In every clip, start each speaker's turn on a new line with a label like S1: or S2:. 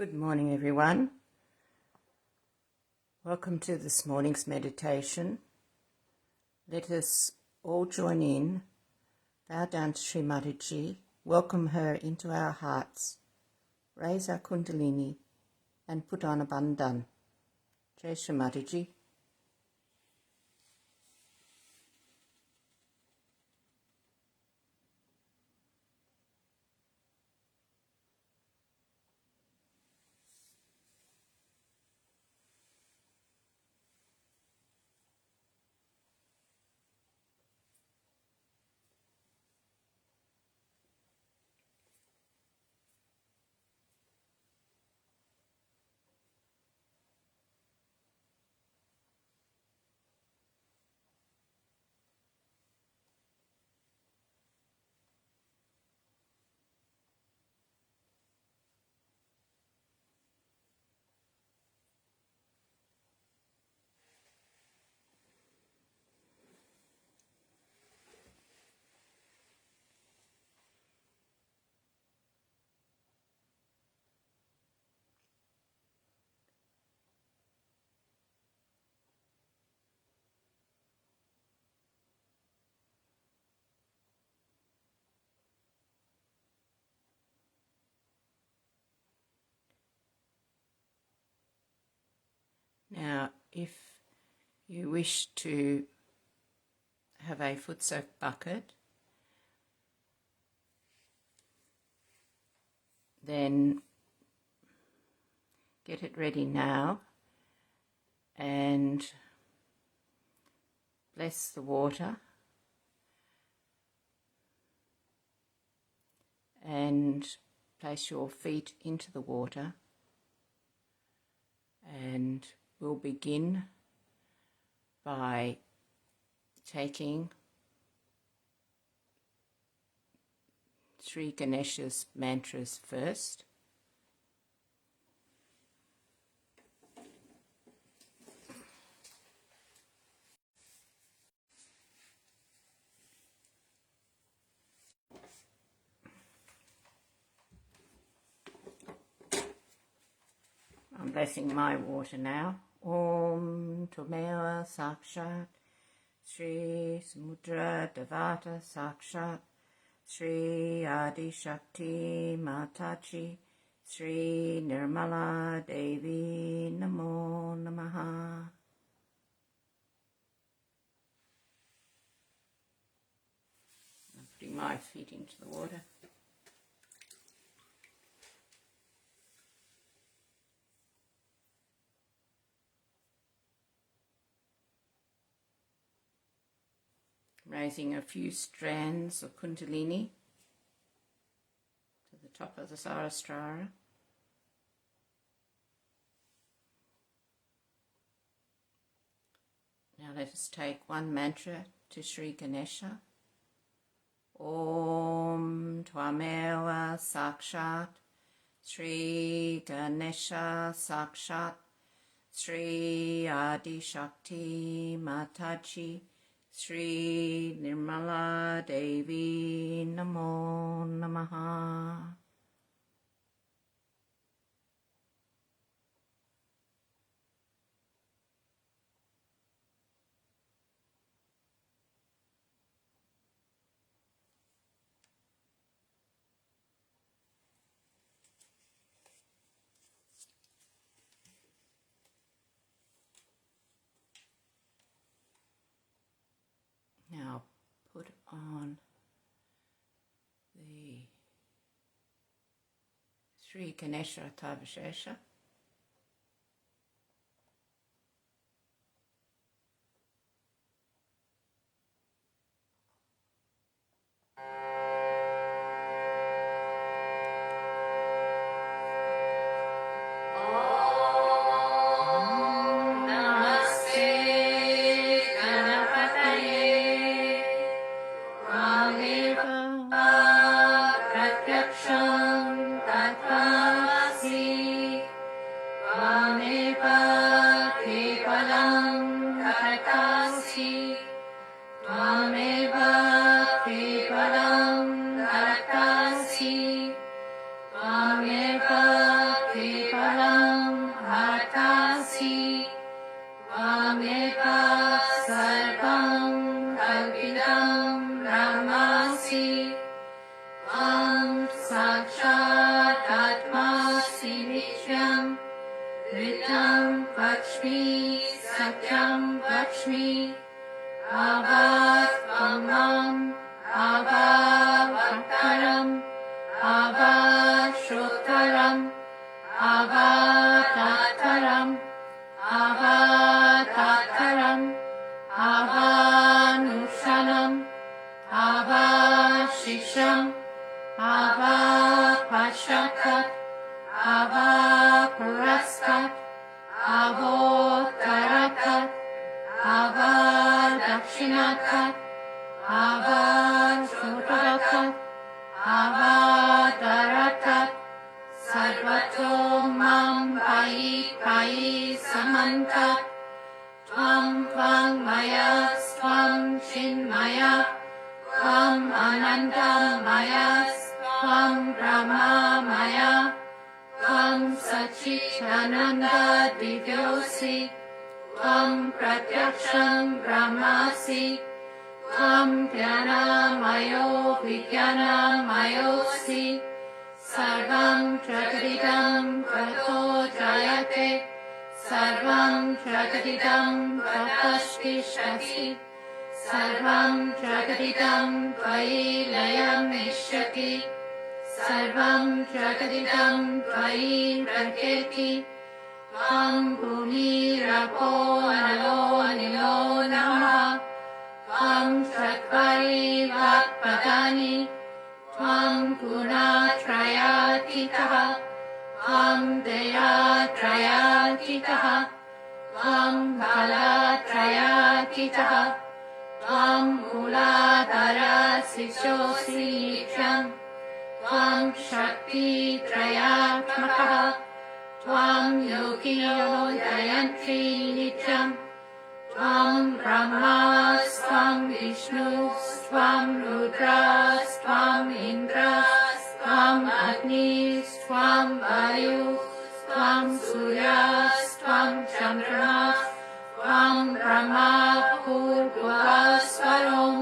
S1: Good morning, everyone. Welcome to this morning's meditation. Let us all join in, bow down to Shri Mataji, welcome her into our hearts, raise our kundalini, and put on a bandhan. Jai Shri Mataji. Now, if you wish to have a foot soak bucket, then get it ready now and bless the water and place your feet into the water, and we'll begin by taking Sri Ganesha's mantras first. I'm blessing my water now. Om Tumeva Sakshat Shri Samudra Devata Sakshat Shri Adi Shakti Mataji Shri Nirmala Devi Namo Namaha. I'm putting my feet into the water. Raising a few strands of kundalini to the top of the Sahasrara. Now let us take one mantra to Sri Ganesha. Om Tvameva Sakshat Shri Ganesha Sakshat Shri Adi Shakti Mataji Shri Nirmala Devi Namo Namaha. Now put on the Sri Ganesha Tavashesha. Satyam Lakshmi Abhavamam Abhavaktaram Avashrotaram Avatataram Avatataram Avanushanam Avashisham Avapashakat Avapuraskat Avotarakat Avadakshinakat Avashrutarakat Avadarakat Sarvato Mam Payi Payi Samantat Tvam Tvang Maya Tvam Chinmaya Tvam Anandam Maya Tvam Brahma Maya Tvam Sachidananda Divyosi Tvam Pratyaksham Brahmasi Tvam Jnanamayo Vijnanamayosi Sarvam Jagadidam Tato Jayate Sarvam Jagadidam Tatashtishtati Sarvam Jagadidam Tvayi Layam Nishyati Sarvam Jagadidam Tvayi Prakyati Tvam Bhumi Rapo Nalo Nilo Namaha Tvam Chatvari Vakpadani Tvam Gunatrayatitaha Tvam Deyatrayatitaha Tvam Balatrayatitaha Tvam Muladhara Sishosi Nityam Tvam Shakti Trayatmakaha Tvam Yogiyo Dayantri Nityam Tvam Brahmas Tvam Vishnus Tvam Rudras Tvam Indras Tvam Agnis Tvam Vayus Tvam Suryas Tvam Chandramas Tvam Brahma Purvasvarom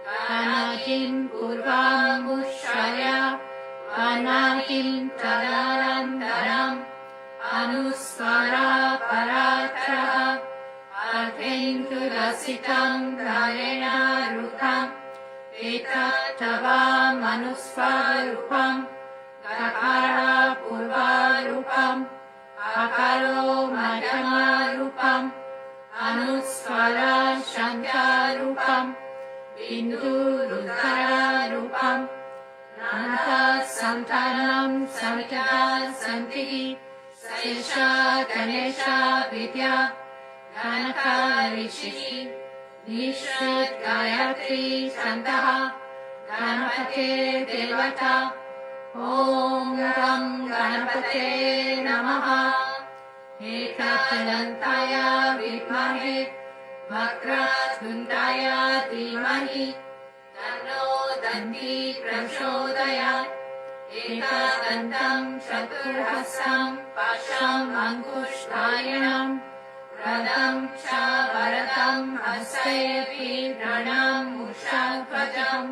S1: Vanagim Purvam Mushaya Vanagim Tadarantaram Anusvara Paratraha Advendurasitam Garena Rupam Ekattava Manusvarupam Kakara Purvarupam Akaro Madhyamarupam Anusvara Shankarupam Bindu Rudhararupam Nanata Santanam Samita Santihi Sesha Ganesha Vidya Ganaka Rishi Nishrit Gayatri Chantaha Ganapate Devata Om Ram Ganapate Namaha Ekatanantaya Vidmahe Vakratundaya Dhimahi Tanno Danti Prachodayat Ekadantam Chaturhastam Pasham Ankushtayanam Radam Cha Bharatam Hastepi Pranam Ushadvajam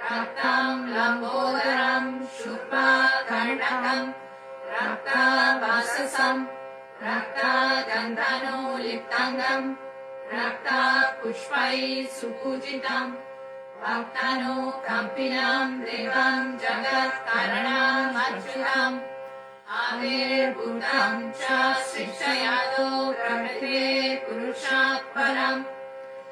S1: Raktam Lambodaram Shubha Kantham Rakta Vasasam Rakta Gandhano Liptangam Rakta Pushpai Supujitam Vaktano Kampinam Devam Jagat Karanam Achyutam Avir Bhutam Cha Sikshayado Prabhate Purushat Param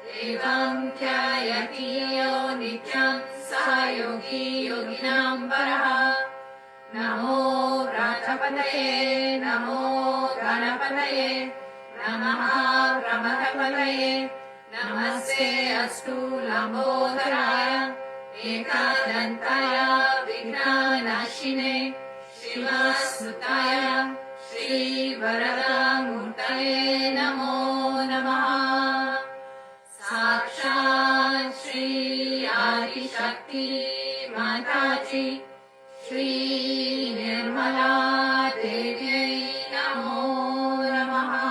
S1: Devam Tyayatiyo Nityam Sayogi Yoginam Varaha Namo Ratapataye Namo Ganapataye Namaha Brahmapataye Namaste Astu Lambodharaya Ekadantaya Vignanashine Shivasutaya Shri Varadamurtaye Namo Namaha Sakshat Shri Adi Shakti Mataji Shri Nirmala Devi Namo Namaha.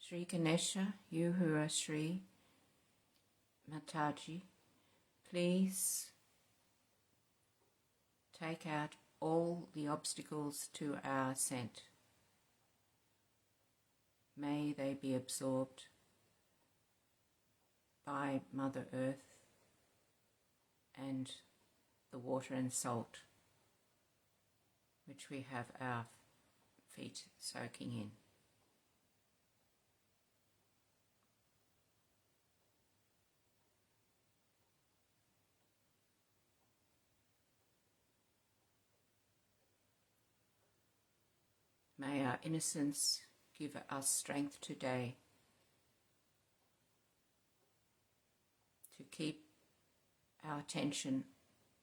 S1: Shri Ganesha, you who are Shri Mataji, please take out all the obstacles to our ascent. May they be absorbed by Mother Earth and the water and salt which we have our feet soaking in. May our innocence give us strength today to keep our attention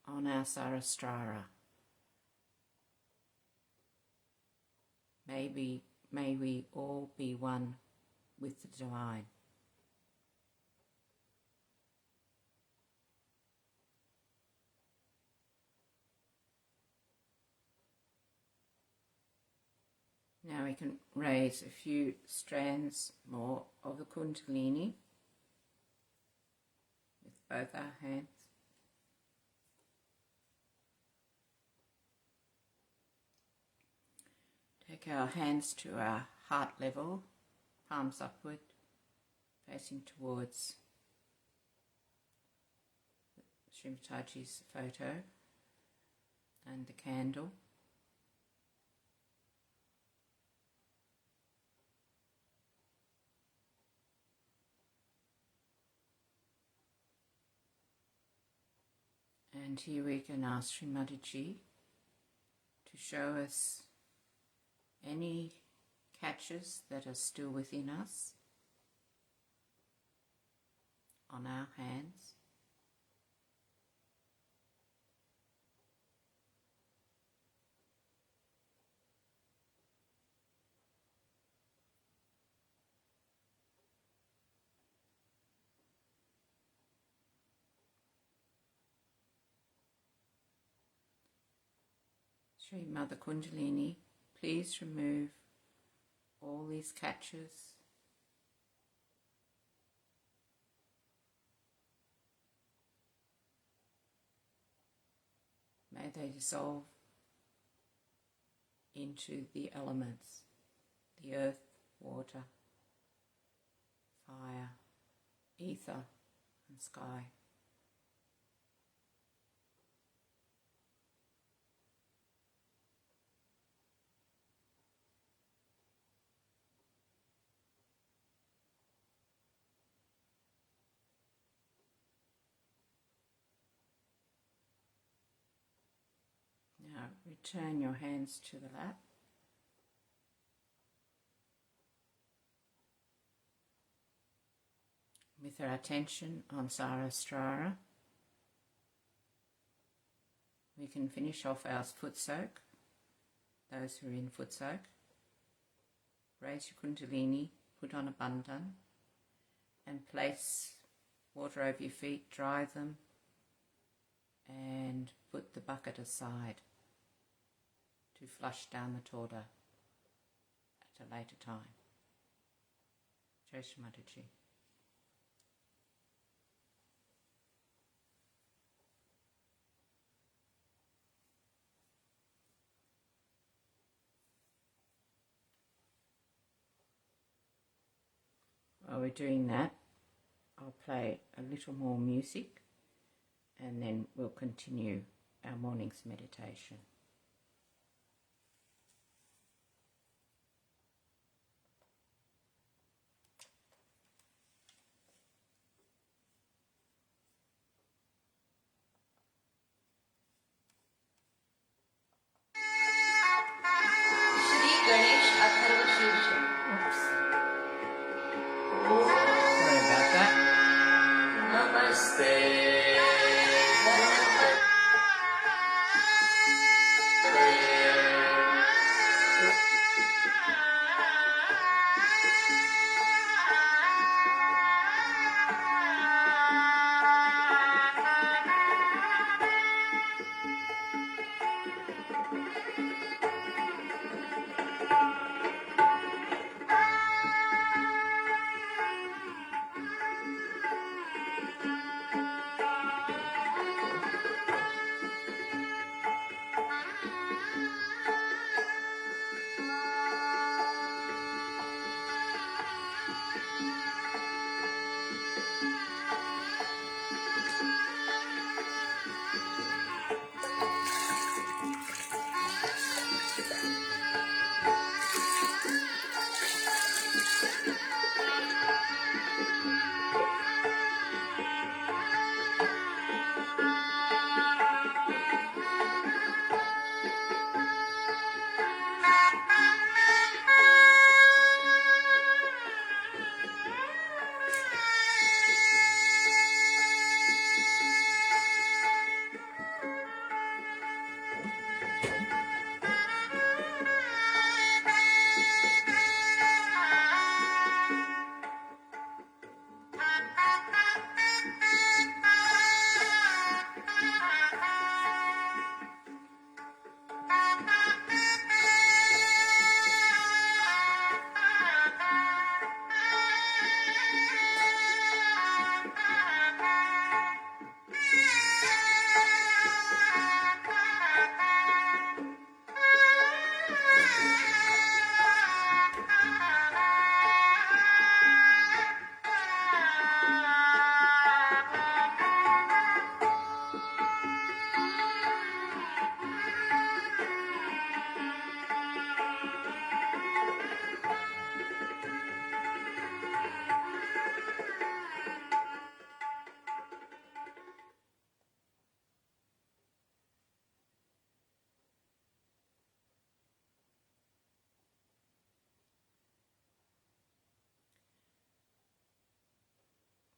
S1: on our Sahasrara. May we all be one with the Divine. Now we can raise a few strands more of the Kundalini with both our hands. Take our hands to our heart level, palms upward, facing towards Shri Mataji's photo and the candle. And here we can ask Shri Mataji to show us any catches that are still within us on our hands. Shri Mother Kundalini, please remove all these catches. May they dissolve into the elements, the earth, water, fire, ether and sky. Now return your hands to the lap. With our attention on Sahasrara, we can finish off our foot soak, those who are in foot soak. Raise your Kundalini, put on a bandhan and place water over your feet, dry them and put the bucket aside to flush down the Torda at a later time. Jai Shri Mataji. While we're doing that, I'll play a little more music and then we'll continue our morning's meditation. Sorry about that.
S2: Namaste.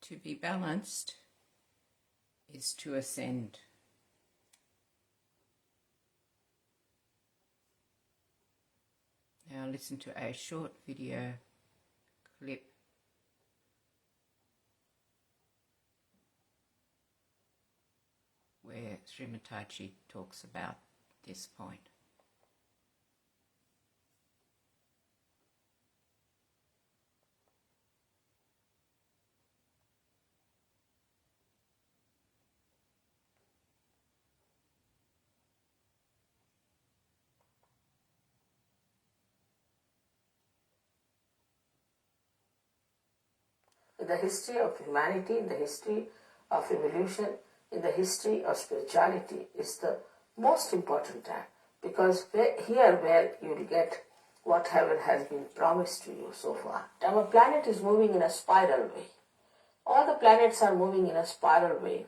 S1: To be balanced is to ascend. Now listen to a short video clip where Shri Mataji talks about this point.
S2: In the history of humanity, in the history of evolution, in the history of spirituality is the most important time, because here where you will get what heaven has been promised to you so far. Our planet is moving in a spiral way. All the planets are moving in a spiral way,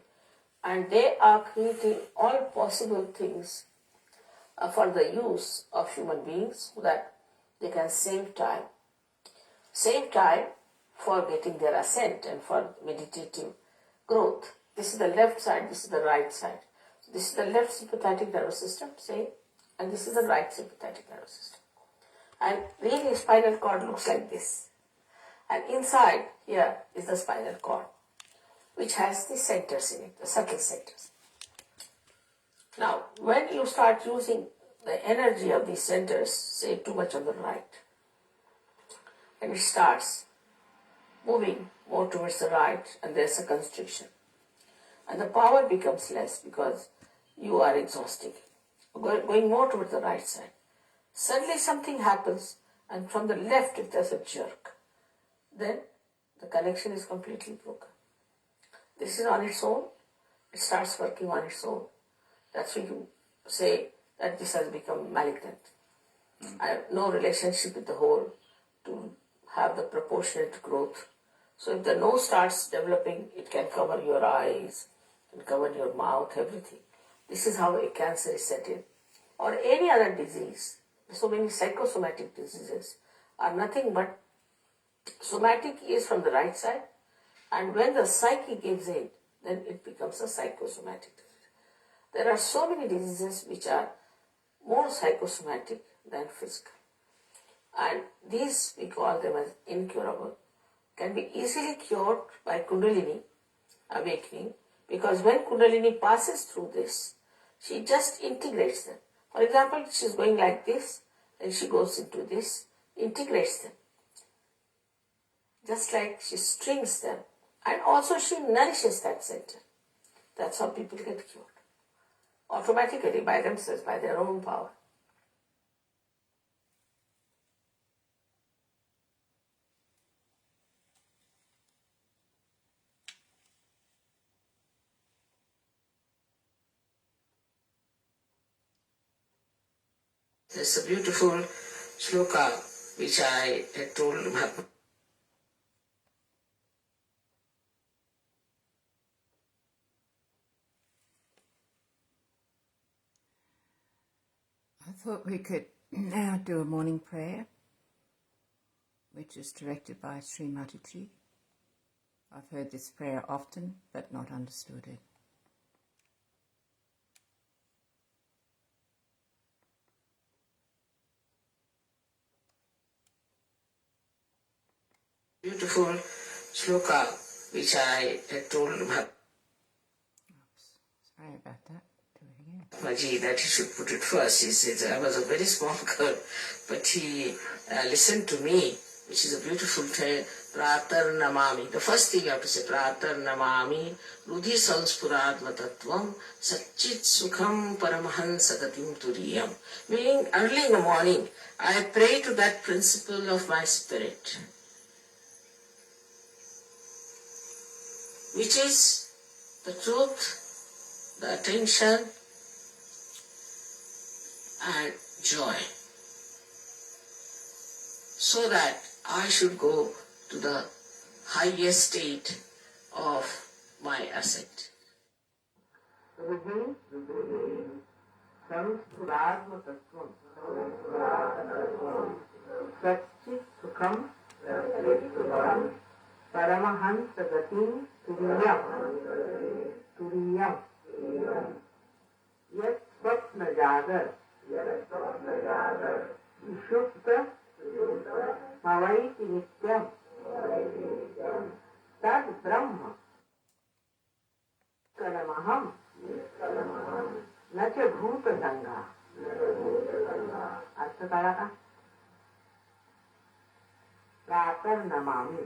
S2: and they are creating all possible things for the use of human beings so that they can save time. Save time for getting their ascent and for meditative growth. This is the left side, this is the right side. So this is the left sympathetic nervous system, say, and this is the right sympathetic nervous system. And really spinal cord looks like this. And inside here is the spinal cord, which has the centers in it, the subtle centers. Now, when you start using the energy of these centers, say too much on the right, and it starts moving more towards the right, and there's a constriction. And the power becomes less because you are exhausting. Going more towards the right side. Suddenly something happens, and from the left if there's a jerk, then the connection is completely broken. This is on its own. It starts working on its own. That's when you say that this has become malignant. I have no relationship with the whole to have the proportionate growth. So if the nose starts developing, it can cover your eyes, it can cover your mouth, everything. This is how a cancer is set in. Or any other disease. So many psychosomatic diseases are nothing but somatic is from the right side, and when the psyche gives in, then it becomes a psychosomatic disease. There are so many diseases which are more psychosomatic than physical. And these, we call them as incurable, can be easily cured by Kundalini awakening, because when Kundalini passes through this, she just integrates them. For example, she's going like this, then she goes into this, integrates them. Just like she strings them. And also she nourishes that center. That's how people get cured. Automatically, by themselves, by their own power. There's a beautiful shloka which I had told Mahatma.
S1: I thought we could now do a morning prayer, which is directed by Shri Mataji. I've heard this prayer often, but not understood it.
S2: Beautiful shloka which I had told Mahatma.
S1: Sorry about that. Do it again.
S2: Maji that he should put it first. He said, I was a very small girl, but he listened to me, which is a beautiful tale. Pratar namami. The first thing you have to say, Pratar namami, Rudhi sanspuratma tattvam, Satchit sukham paramahansa gatim turiyam. Meaning, early in the morning, I pray to that principle of my spirit, which is the truth, the attention, and joy, so that I should go to the highest state of my ascent. Paramhans गतिं तुरीयम् यत् स्वप्न जागर सुषुप्त मवैति नित्यम् तद् ब्रह्म करमहम् न च भूत संगा। अर्थ करा का प्रातः नमामि,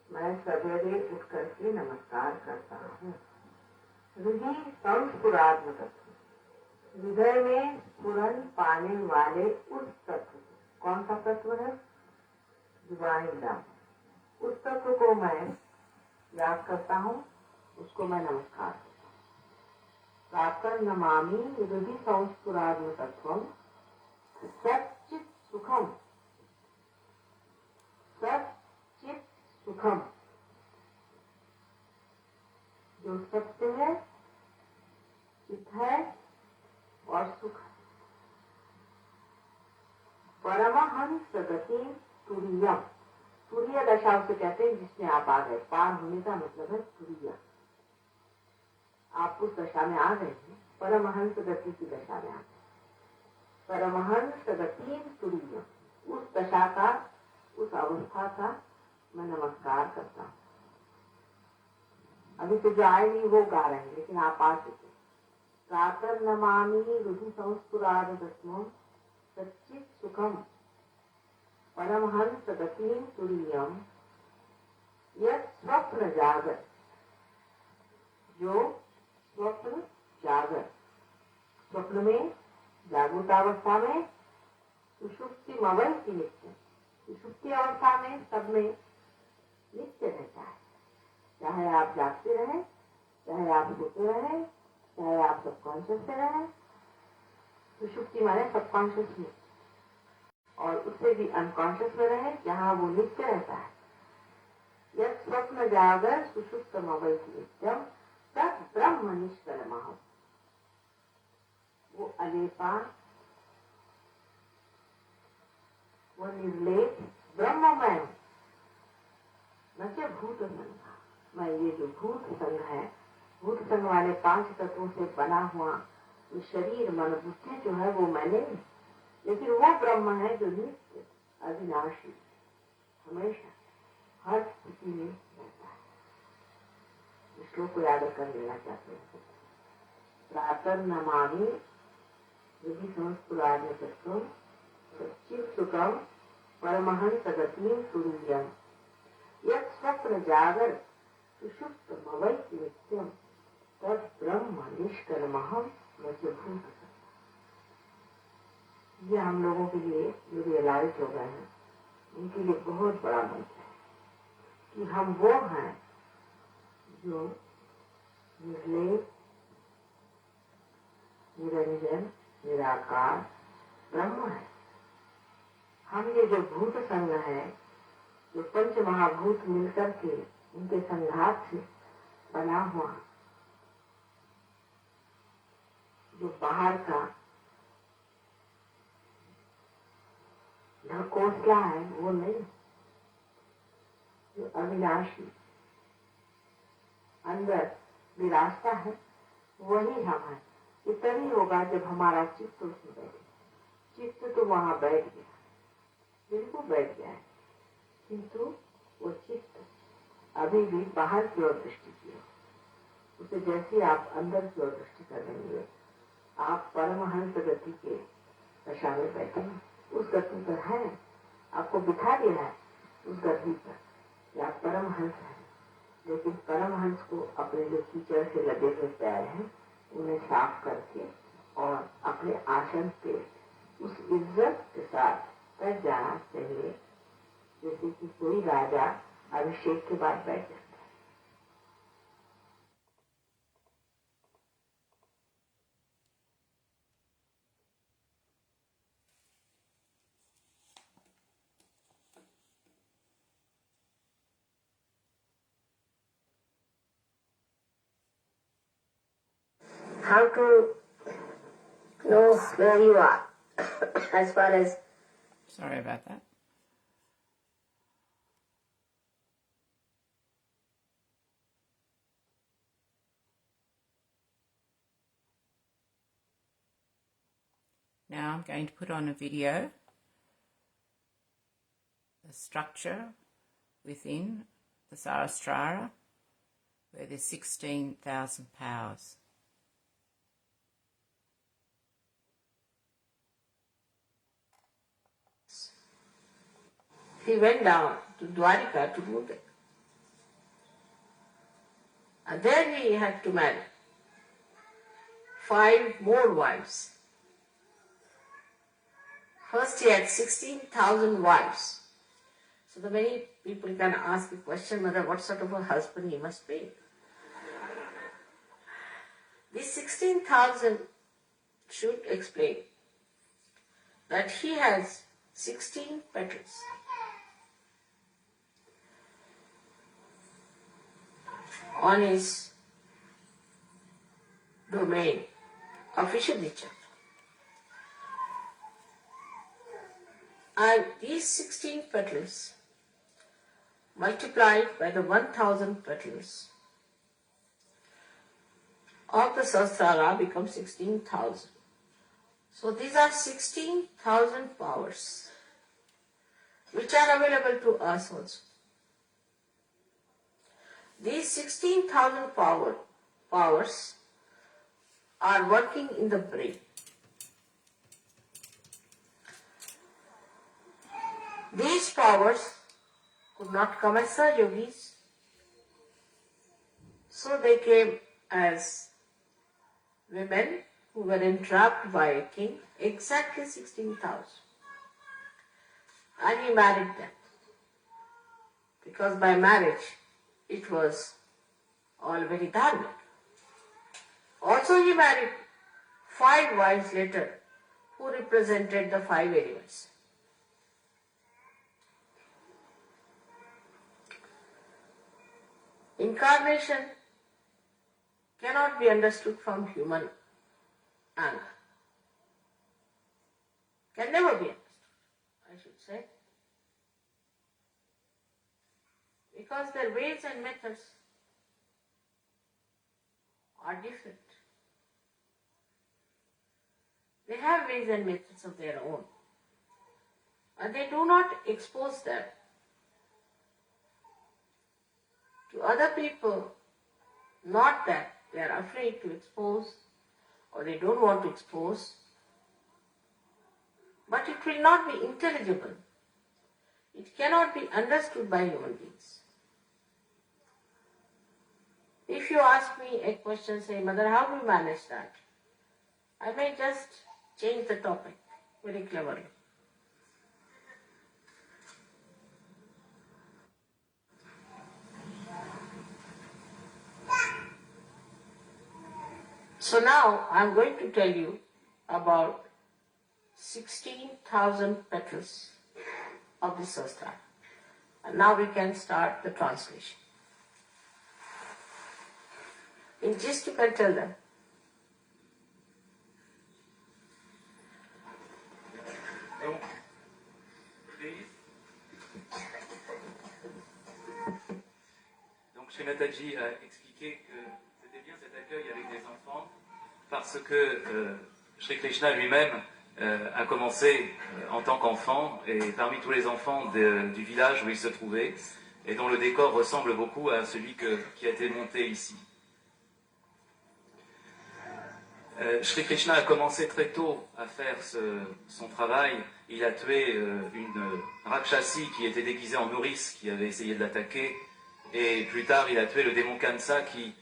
S2: मैं सवेरे उठ करके नमस्कार करता हूँ। हृदय संस्फुरात्म तत्व, हृदय में स्फुरन पाने वाले उस तत्व, कौन सा तत्व है? Divine love. उस तत्व को मैं याद करता हूँ, उसको मैं नमस्कार करता हूँ। प्रातः नमामि हृदय संस्फुरात्म तत्वम सच्चित सुखम, सच्चित सुखम, जो सत्य है, चित है और सुख है। परमहंस गति तुरीयम, तुरीय दशा उसे कहते हैं जिसमें आप आ गए। पार होने का मतलब है तुरीय, आप उस दशा में आ गए हैं। परमहंस गति की दशा में आ गए। परमहंस गति तुरीयम, उस दशा का, उस अवस्था का मैं नमस्कार करता हूँ। अभी तो जो आए नहीं वो गा रहे हैं, लेकिन आप आ चुके। प्रातः नमामि हृदय संस्फुरात्म सच्चित सुखम परमहंस गतिं तुरीयम् यत् स्वप्न जागर, जो स्वप्न जागर, स्वप्न में जागृतावस्था में सुषुप्ति मवैति नित्य, सुषुप्ति अवस्था में सब में नित्य रहता है। चाहे आप जागते रहे, चाहे आप सोते रहे, चाहे आप सबकॉन्शियस से रहे। सुषुप्ति माने सबकॉन्शियस में, और उससे भी अनकॉन्शियस में रहे, जहाँ वो नित्य रहता है। यह स्वप्न जागर सुषुप्तम अवैति नित्यम तत् ब्रह्म निष्कलमः, वो अलेपा, वो निर्लेप ब्रह्ममय, न च भूत संघ। मैं ये जो भूत संघ है, भूत संघ वाले 5 तत्वों से बना हुआ ये शरीर मन बुद्धि जो है वो मैं नहीं, लेकिन वो ब्रह्म है जो नित्य अविनाशी हमेशा हर स्थिति में रहता है। इस श्लोक को याद कर लेना चाहते हैं। प्रातः नमामि हृदय संस्फुरात्म तत्वम सच्चित सुखम परमहंस गतिं तुरीयम् यत् स्वप्न जागर सुषुप्तमवैति नित्यम तत् ब्रह्म निष्कलमहं न च भूत। ये हम लोगों के लिए जो रियलाइज हो गए हैं, उनके लिए बहुत बड़ा मंत्र है कि हम वो हैं जो निर्लेप, निरंजन, निराकार ब्रह्म है। हम ये जो भूत संघ है, जो पंच महाभूत मिलकर के उनके संघात से बना हुआ जो बाहर का ढकोसला है, वो नहीं, जो अविनाशी अंदर विरासता है, वही हम है। ये तभी होगा जब हमारा चित्त उसमें बैठे। चित्त तो वहां बैठ गया, बिल्कुल बैठ गया है, किंतु वो चित्त अभी भी बाहर की ओर दृष्टि की ओर, उसे जैसे आप अंदर की ओर दृष्टि कर लेंगे, आप परमहंस गति के दशा में बैठे हैं। उस गति पर है, आपको बिठा दिया है उस गति पर कि आप परमहंस हैं। लेकिन परमहंस को अपने जो कीचड़ से लगे हुए पैर हैं उन्हें साफ करके और अपने आसन पे उस इज्जत के साथ बैठ जाना चाहिए, जैसे कि कोई राजा अभिषेक के बाद बैठ जाता है। How to know where you are as far as...
S1: Sorry about that. Now I'm going to put on a video, the structure within the Sahasrara, where there's 16,000 powers.
S2: He went down to Dwarika to do that. And there he had to marry 5 more wives. First he had 16,000 wives. So the many people can ask the question, Mother, what sort of a husband he must be? These 16,000 should explain that he has 16 petals. On his domain of Ishadichan. And these 16 petals multiplied by the 1,000 petals of the Sahasrara become 16,000. So these are 16,000 powers which are available to us also. These 16,000 powers are working in the brain. These powers could not come as yogis, so they came as women who were entrapped by a king, exactly 16,000. And he married them, because by marriage it was all very dharmic. Also he married 5 wives later who represented the 5 elements. Incarnation cannot be understood from human angle. Can never be understood, I should say. Because their ways and methods are different. They have ways and methods of their own. And they do not expose them to other people, not that they are afraid to expose or they don't want to expose, but it will not be intelligible. It cannot be understood by human beings. If you ask me a question, say, Mother, how do you manage that? I may just change the topic very cleverly. So now I am going to tell you about 16,000 petals of the Sahasrara. And now we can start the translation. In gist you can tell them.
S3: Donc Shri Mataji a expliqué que c'était bien cet accueil avec des enfants parce que Shri Krishna lui-même a commencé en tant qu'enfant et parmi tous les enfants du village où il se trouvait et dont le décor ressemble beaucoup à celui qui a été monté ici. Shri Krishna a commencé très tôt à faire son travail. Il a tué une Rakshasi qui était déguisée en nourrice, qui avait essayé de l'attaquer. Et plus tard, il a tué le démon Kamsa qui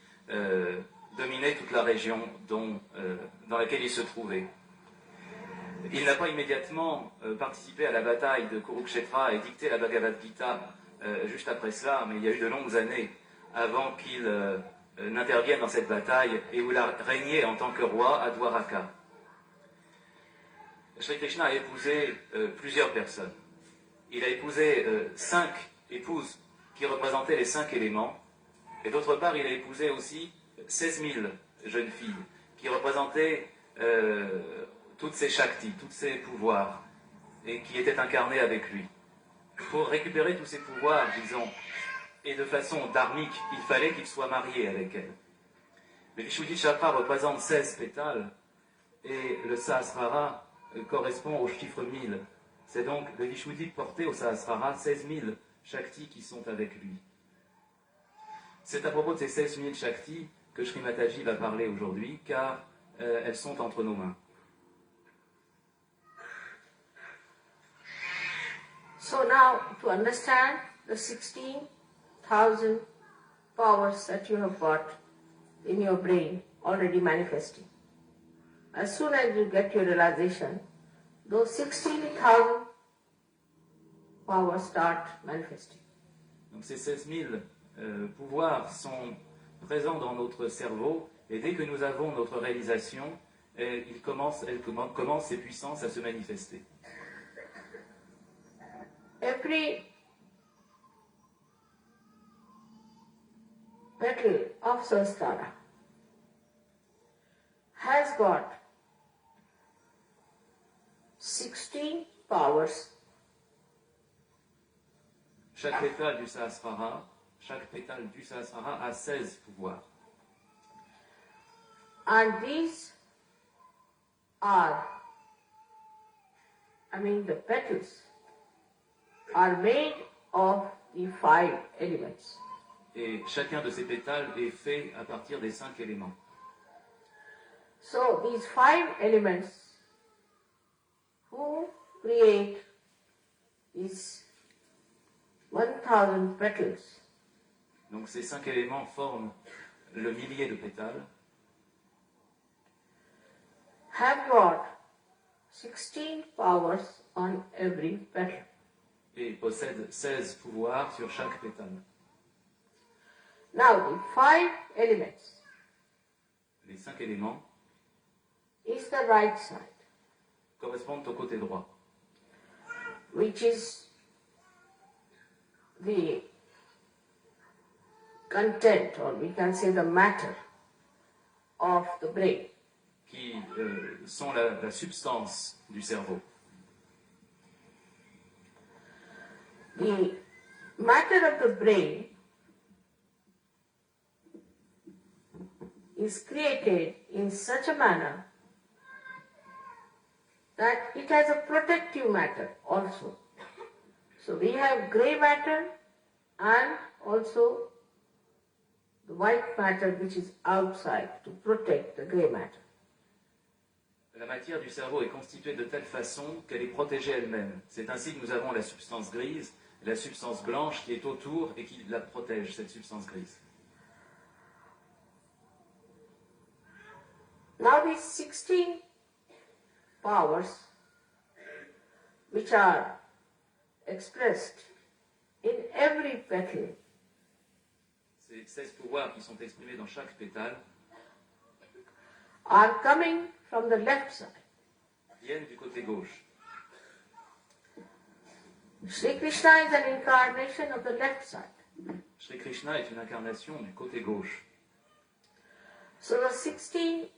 S3: dominait toute la région dans laquelle il se trouvait. Il n'a pas immédiatement participé à la bataille de Kurukshetra et dicté la Bhagavad Gita juste après cela, mais il y a eu de longues années avant qu'il n'intervienne dans cette bataille et où il a régné en tant que roi à Dwaraka. Shri Krishna a épousé plusieurs personnes. Il a épousé 5 épouses qui représentaient les 5 éléments, et d'autre part il a épousé aussi 16 000 jeunes filles qui représentaient toutes ces shaktis, tous ces pouvoirs, et qui étaient incarnés avec lui. Pour récupérer tous ces pouvoirs, disons, et de façon dharmique, il fallait qu'il soit marié avec elle. Le Vishuddhi Chakra représente 16 pétales, et le Sahasrara correspond au chiffre 1000. C'est donc le Vishuddhi porté au Sahasrara 16 000 Shaktis qui sont avec lui. C'est à propos de ces 16 000 Shaktis que Shri Mataji va parler aujourd'hui, car elles sont entre nos mains.
S2: So now, to understand the 16,000 powers that you have got in your brain already manifesting, as soon as you get your realization, those 16,000 powers start manifesting.
S3: Donc ces 16 000 pouvoirs sont présents dans notre cerveau, et dès que nous avons notre réalisation, elles commencent ces puissances à se manifester.
S2: Every petal of Sahasrara has got 16 powers.
S3: Chaque pétale du Sahasrara a 16 pouvoirs.
S2: And these are, the petals are made of the 5 elements.
S3: Et chacun de ces pétales est fait à partir des 5 éléments.
S2: So these 5 elements who create these 1,000 petals.
S3: Donc ces 5 éléments forment le millier de pétales.
S2: Have got 16 powers on every petal.
S3: Et possèdent 16 pouvoirs sur chaque pétale.
S2: Now the 5 elements
S3: Les 5 éléments
S2: is the right side,
S3: correspondent au côté droit,
S2: which is the content, or we can say the matter of the brain.
S3: qui sont la substance du cerveau.
S2: The matter of the brain is created in such a manner that it has a protective matter also. So we have grey matter and also the white matter which is outside to protect the grey matter.
S3: La matière du cerveau est constituée de telle façon qu'elle est protégée elle-même. C'est ainsi que nous avons la substance grise, la substance blanche qui est autour et qui la protège, cette substance grise.
S2: Now these 16 powers which are expressed in every petal
S3: Ces 16 pouvoirs qui sont exprimés dans chaque pétale
S2: are coming from the left side.
S3: viennent du côté gauche.
S2: Shri Krishna is an incarnation of the left side.
S3: Shri Krishna est une incarnation du côté gauche.
S2: So the 16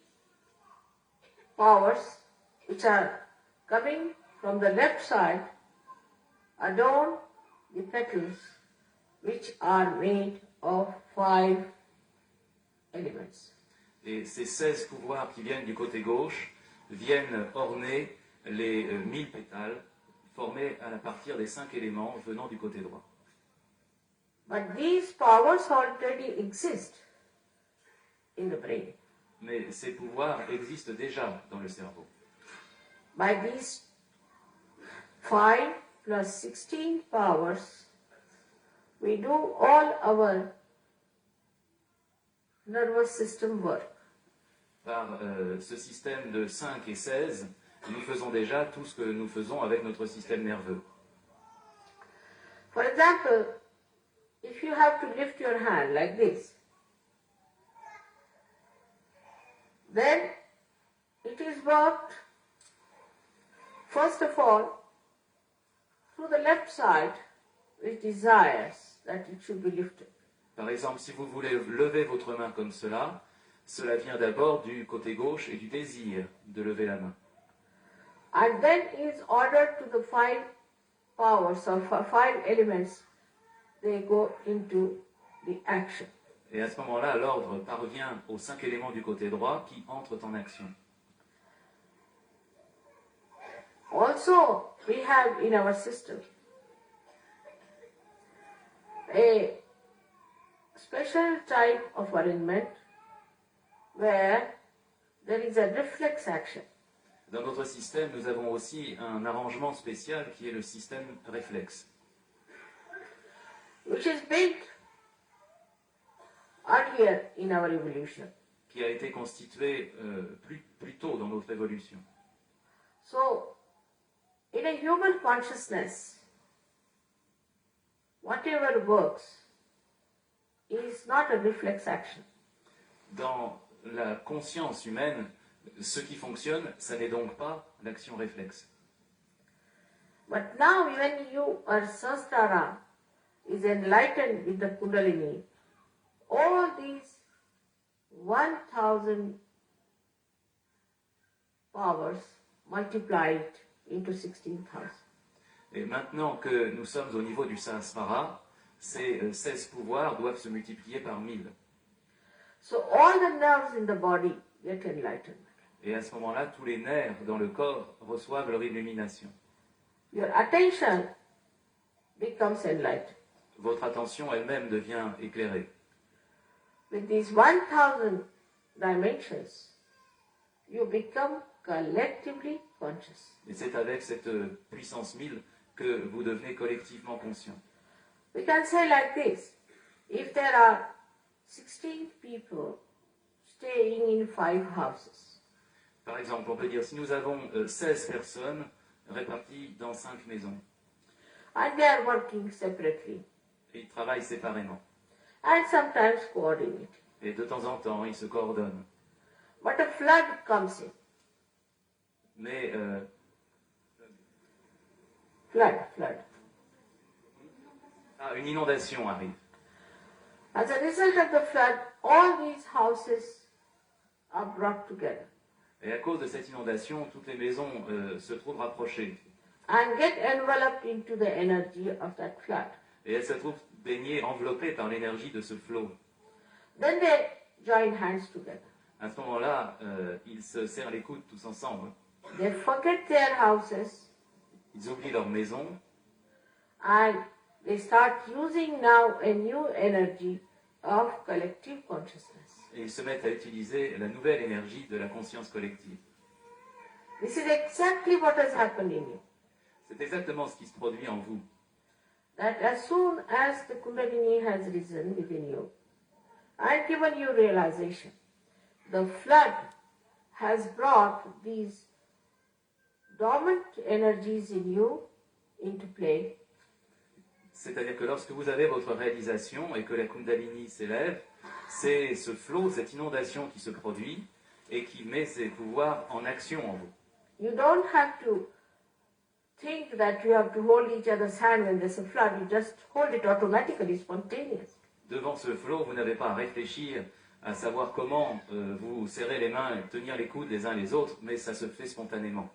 S2: powers which are coming from the left side adorn the petals which are made of 5 elements.
S3: Et ces 16 pouvoirs qui viennent du côté gauche viennent orner les 1000 pétales formés à partir des 5 éléments venant du côté droit.
S2: But these powers already exist in the brain.
S3: Mais ces pouvoirs existent déjà dans le cerveau.
S2: By these 5 plus 16 powers, we do all our nervous system work.
S3: Par ce système de 5 et 16, nous faisons déjà tout ce que nous faisons avec notre système nerveux.
S2: For example, if you have to lift your hand like this, then it is worked first of all through the left side which desires that it should be lifted.
S3: Par exemple, si vous voulez lever votre main comme cela, cela vient d'abord du côté gauche et du désir de lever la main.
S2: And then is ordered to the 5 powers or 5 elements, they go into the action.
S3: Et à ce moment-là, l'ordre parvient aux 5 éléments du côté droit qui entrent en action.
S2: Also, we have in our system a special type of arrangement where there is a reflex action.
S3: Dans notre système, nous avons aussi un arrangement spécial qui est le système réflexe,
S2: which is built earlier in our evolution.
S3: qui a été constitué plus tôt dans notre évolution.
S2: So, in a human consciousness, whatever works is not a reflex action.
S3: Dans la conscience humaine, ce qui fonctionne, ça n'est donc pas l'action réflexe.
S2: But now when you are Sahasrara is enlightened with the Kundalini, all these 1000 powers multiplied into 16,000.
S3: Et maintenant que nous sommes au niveau du Sahasrara, ces 16 pouvoirs doivent se multiplier par 1000.
S2: So all the nerves in the body get enlightened.
S3: Et à ce moment-là, tous les nerfs dans le corps reçoivent leur illumination.
S2: Your attention becomes enlightened.
S3: Votre attention elle-même devient éclairée.
S2: With these 1000 dimensions, you become collectively conscious.
S3: Et c'est avec cette puissance 1000 que vous devenez collectivement conscient.
S2: We can say like this, if there are 16 people staying in 5 houses,
S3: Par exemple, on peut dire si nous avons 16 personnes réparties dans 5 maisons,
S2: and they are working separately,
S3: et ils travaillent séparément,
S2: and sometimes coordinating,
S3: et de temps en temps, ils se coordonnent.
S2: but a flood comes in,
S3: Mais
S2: flood.
S3: une inondation arrive.
S2: As a result of the flood, all these houses are brought together
S3: Et à cause de cette inondation, toutes les maisons se trouvent rapprochées.
S2: and get enveloped into the energy of that flood.
S3: Et elles se trouvent baignées, enveloppées par l'énergie de ce flot.
S2: Then they join hands together.
S3: À ce moment-là, ils se serrent les coudes tous ensemble.
S2: They forget their houses
S3: Ils oublient leur maison
S2: and they start using now a new energy of collective consciousness.
S3: et ils se mettent à utiliser la nouvelle énergie de la conscience collective.
S2: This is exactly what has happened in you.
S3: C'est exactement ce qui se produit en vous.
S2: That as soon as the Kundalini has risen within you and given you realization, the flood has brought these dormant energies in you into play.
S3: C'est-à-dire que lorsque vous avez votre réalisation et que la Kundalini s'élève, c'est ce flot, cette inondation qui se produit et qui met ses pouvoirs en action en vous.
S2: You don't have to think that you have to hold each other's hand when there's a flood. You just hold it automatically, spontaneous.
S3: Devant ce flot, vous n'avez pas à réfléchir à savoir comment vous serrer les mains et tenir les coudes les uns les autres, mais ça se fait spontanément.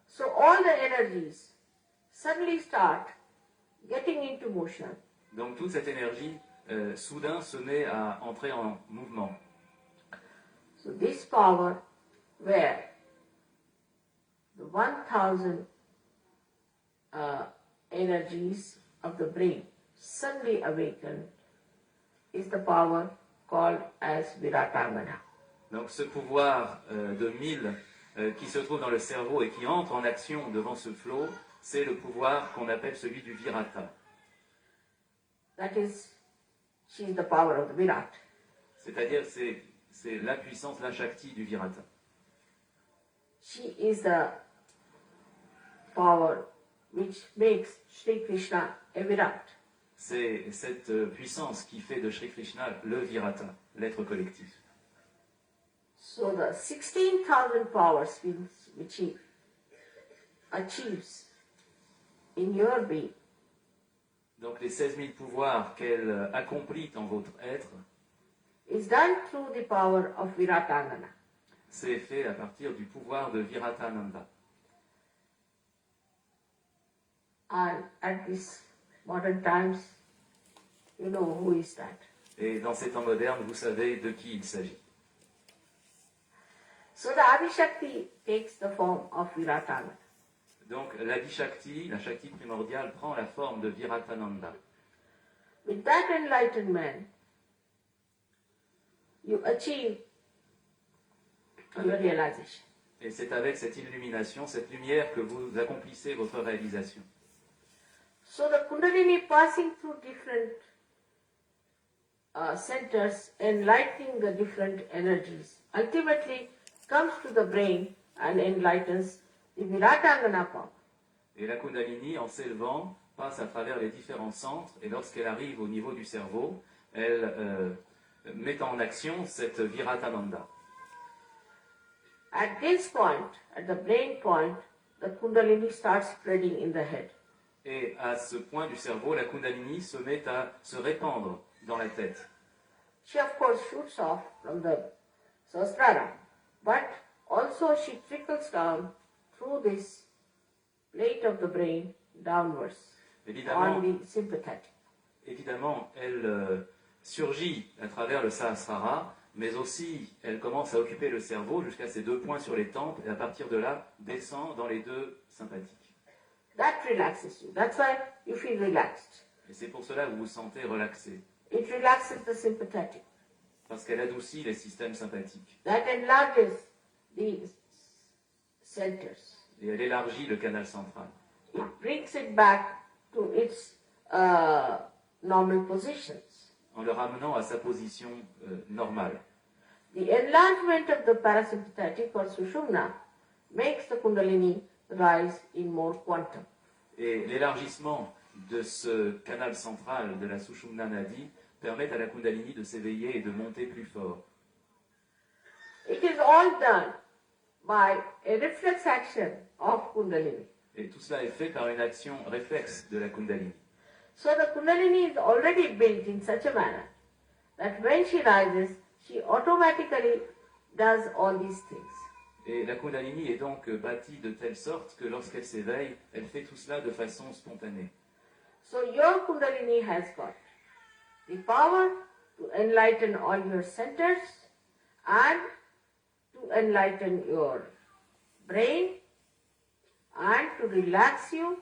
S2: So all the energies suddenly start getting into motion.
S3: Donc toute cette énergie, soudain, se met à entrer en mouvement.
S2: So this power, where the 1000 energies of the brain suddenly awaken, is the power called as Viratangana.
S3: Donc ce pouvoir de 1000 qui se trouve dans le cerveau et qui entre en action devant ce flot, c'est le pouvoir qu'on appelle celui du Virata.
S2: That is, she is the power of the Virat.
S3: C'est-à-dire c'est la puissance, la Shakti du Virata.
S2: She is the power which makes Shri Krishna a Virat.
S3: C'est cette puissance qui fait de Shri Krishna le Virata, l'être collectif.
S2: So the 16,000 powers which he achieves in your being
S3: Donc les 16 000 pouvoirs qu'elle accomplit en votre être,
S2: is done through the power of Viratangana.
S3: c'est fait à partir du pouvoir de Viratananda.
S2: And at this modern times, you know who is that.
S3: Et dans ces temps modernes, vous savez de qui il s'agit.
S2: So the Adi Shakti takes the form of Viratangana.
S3: Donc la Shakti primordiale, prend la forme de Viratananda.
S2: With that enlightenment, you achieve your realization.
S3: Et c'est avec cette illumination, cette lumière que vous accomplissez votre réalisation.
S2: So the Kundalini passing through different centers, enlightening the different energies, ultimately comes to the brain and enlightens the Viratangana power.
S3: Et la Kundalini, en s'élevant, passe à travers les différents centres, et lorsqu'elle arrive au niveau du cerveau, elle met en action cette Viratananda.
S2: At this point, at the brain point, the Kundalini starts spreading in the head.
S3: Et à ce point du cerveau, la Kundalini se met à se répandre dans la tête.
S2: She of course shoots off from the Sahasrara, but also she trickles down through this plate of the brain downwards on the sympathetic.
S3: Évidemment, elle surgit à travers le Sahasrara, mais aussi elle commence à occuper le cerveau jusqu'à ces 2 points sur les tempes, et à partir de là, descend dans les 2 sympathiques.
S2: That relaxes you. That's why you feel relaxed.
S3: Et c'est pour cela que vous vous sentez relaxé.
S2: It relaxes the sympathetic.
S3: Parce qu'elle adoucit les systèmes sympathiques.
S2: That enlarges the centers.
S3: Et elle élargit le canal central.
S2: It brings it back to its normal positions.
S3: En le ramenant à sa position normale.
S2: The enlargement of the parasympathetic or Sushumna makes the Kundalini rise in more quantum.
S3: Et l'élargissement de ce canal central de la Sushumna Nadi permet à la Kundalini de s'éveiller et de monter plus fort.
S2: It is all done by a reflex action of Kundalini.
S3: Et tout cela est fait par une action réflexe de la Kundalini.
S2: So the Kundalini is already built in such a manner that when she rises, she automatically does all these things.
S3: Et la Kundalini est donc bâtie de telle sorte que lorsqu'elle s'éveille, elle fait tout cela de façon spontanée.
S2: So your Kundalini has got the power to enlighten all your centers and to enlighten your brain and to relax you,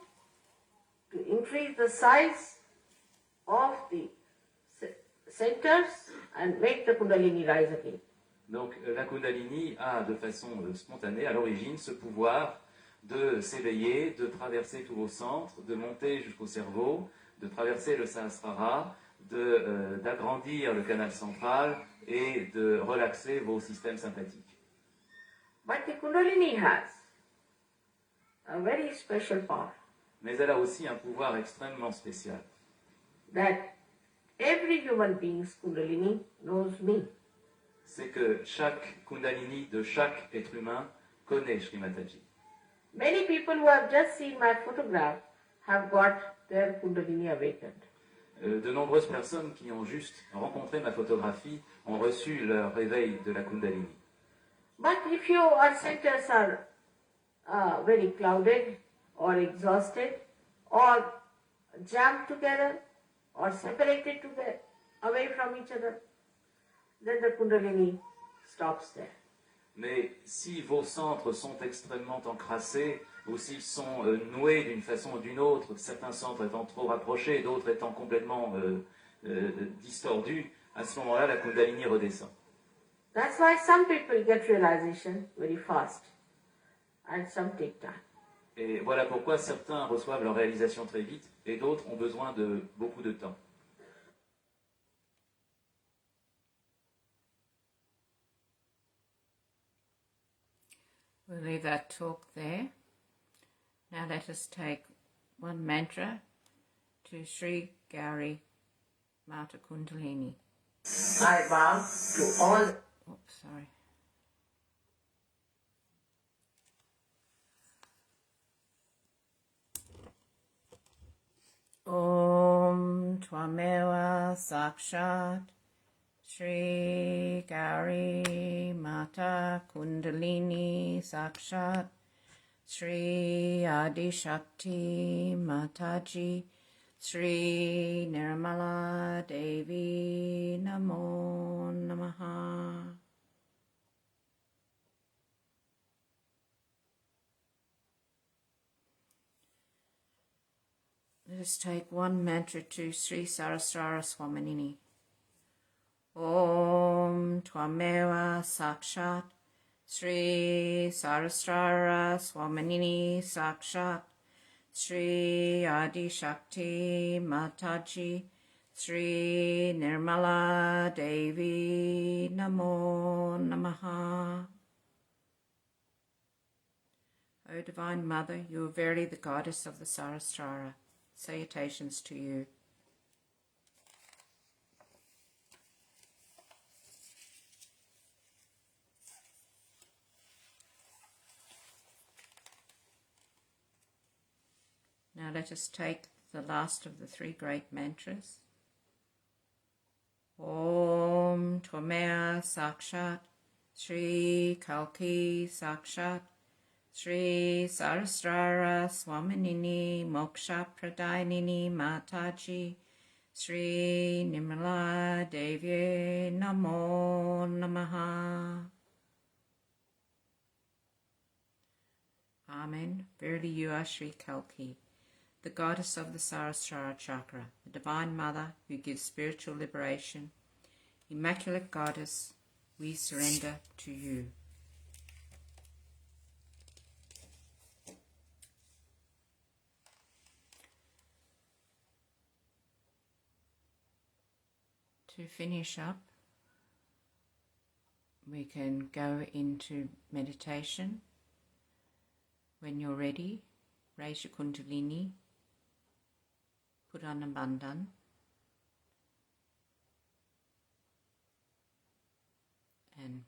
S2: to increase the size of the centers and make the Kundalini rise again.
S3: Donc la Kundalini a de façon spontanée à l'origine ce pouvoir de s'éveiller, de traverser tous vos centres, de monter jusqu'au cerveau, de traverser le Sahasrara, d'agrandir le canal central et de relaxer vos systèmes sympathiques.
S2: But the Kundalini has a very special power.
S3: Mais elle a aussi un pouvoir extrêmement spécial.
S2: That every human being's Kundalini knows me.
S3: C'est que chaque Kundalini de chaque être humain connaît Shri Mataji.
S2: Many people who have just seen my photograph have got their Kundalini awakened.
S3: De nombreuses personnes qui ont juste rencontré ma photographie ont reçu leur réveil de la Kundalini.
S2: But if your centers are very clouded or exhausted or jammed together or separated away from each other, then the Kundalini stops there.
S3: Mais si vos centres sont extrêmement encrassés, ou s'ils sont noués d'une façon ou d'une autre, certains centres étant trop rapprochés, d'autres étant complètement distordus, à ce moment-là, la Kundalini redescend.
S2: That's why some people get realization very fast and some take time.
S3: Et voilà pourquoi certains reçoivent leur réalisation très vite, et d'autres ont besoin de beaucoup de temps.
S1: We'll leave that talk there. Now let us take one mantra to Shri Gauri Mata Kundalini.
S2: I bow to all.
S1: Oops, sorry. Om Twameva Sakshat Shri Gauri Mata Kundalini Sakshat Shri Adi Shakti Mataji Shri Nirmala Devi Namo Namaha. Let us take one mantra to Sri Saraswara Swaminini. Om Twameva Sakshat Sri Saraswara Swaminini Sakshat Shri Adi Shakti Mataji Shri Nirmala Devi Namo Namaha. O Divine Mother, you are verily the goddess of the Saraswara. Salutations to you. Now let us take the last of the three great mantras. Om Tvamea Sakshat Shri Kalki Sakshat Shri Saraswara Swaminini Moksha Pradainini Mataji Shri Nirmala Devi Namo Namaha. Amen. Verily you are Shri Kalki, the goddess of the Saraswara chakra, the divine mother who gives spiritual liberation. Immaculate goddess, we surrender to you. To finish up, we can go into meditation. When you're ready, raise your kundalini, put on a bandhan, and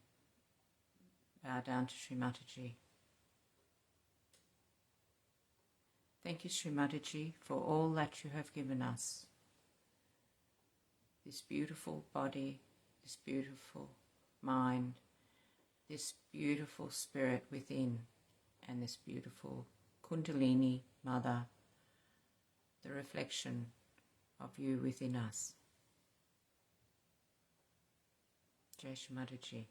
S1: bow down to Shri Mataji. Thank you, Shri Mataji, for all that you have given us. This beautiful body, this beautiful mind, this beautiful spirit within, and this beautiful Kundalini Mother, the reflection of you within us. Jai Shri Mataji.